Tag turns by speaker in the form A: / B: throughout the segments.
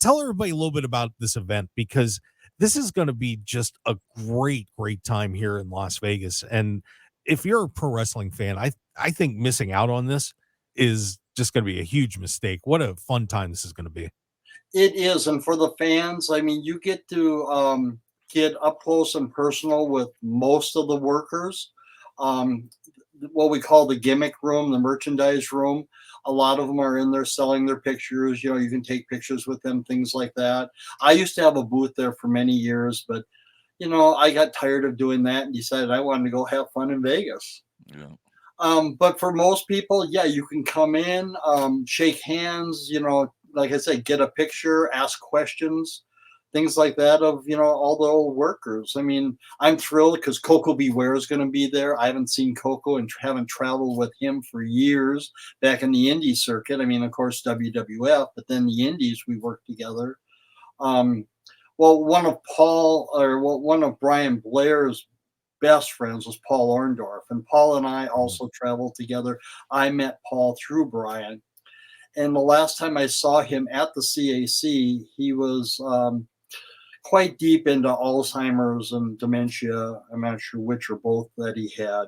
A: tell everybody a little bit about this event, because this is going to be just a great time here in Las Vegas. And if you're a pro wrestling fan, I think missing out on this is just going to be a huge mistake. What a fun time this is going to be.
B: It is, and for the fans, I mean, you get to get up close and personal with most of the workers. Um, what we call the gimmick room, the merchandise room. A lot of them are in there selling their pictures. You know, you can take pictures with them, things like that. I used to have a booth there for many years, but I got tired of doing that and decided I wanted to go have fun in Vegas.
C: Yeah.
B: But for most people, yeah, you can come in, shake hands, like I said, get a picture, ask questions, things like that of, all the old workers. I mean, I'm thrilled because Coco Beware is going to be there. I haven't seen Coco and haven't traveled with him for years back in the indie circuit. I mean, of course, WWF, but then the indies, we worked together. Um, well, one of Brian Blair's best friends was Paul Orndorff, and Paul and I also traveled together. I met Paul through Brian, and the last time I saw him at the CAC, he was quite deep into Alzheimer's and dementia. I'm not sure which or both that he had.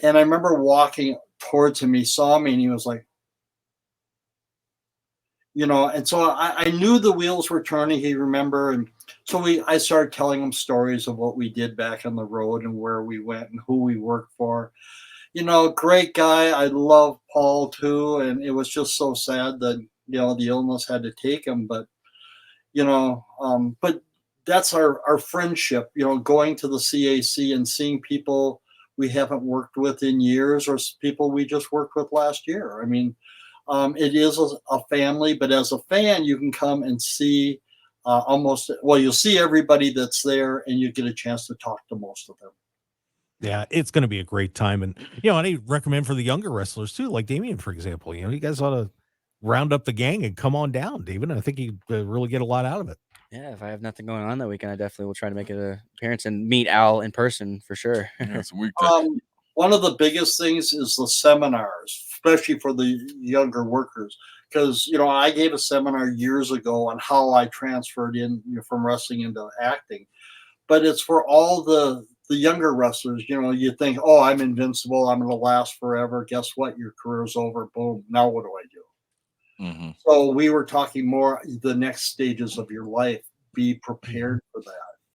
B: And I remember walking towards him. He saw me and he was like, and so I knew the wheels were turning. He remember, and so I started telling him stories of what we did back on the road and where we went and who we worked for. Great guy. I love Paul too, and it was just so sad that the illness had to take him. But but that's our friendship. Going to the CAC and seeing people we haven't worked with in years, or people we just worked with last year. I mean, it is a family, but as a fan, you can come and see you'll see everybody that's there, and you get a chance to talk to most of them.
A: Yeah, it's going to be a great time. And, and I recommend for the younger wrestlers too, like Damien, for example, you guys ought to round up the gang and come on down, David. I think you really get a lot out of it.
D: Yeah, if I have nothing going on that weekend, I definitely will try to make an appearance and meet Al in person for sure.
C: Yeah, it's a weekday.
B: One of the biggest things is the seminars, especially for the younger workers. Because, I gave a seminar years ago on how I transferred in from wrestling into acting. But it's for all the younger wrestlers. You think, oh, I'm invincible. I'm going to last forever. Guess what? Your career's over. Boom. Now what do I do?
C: Mm-hmm.
B: So we were talking more the next stages of your life. Be prepared for that.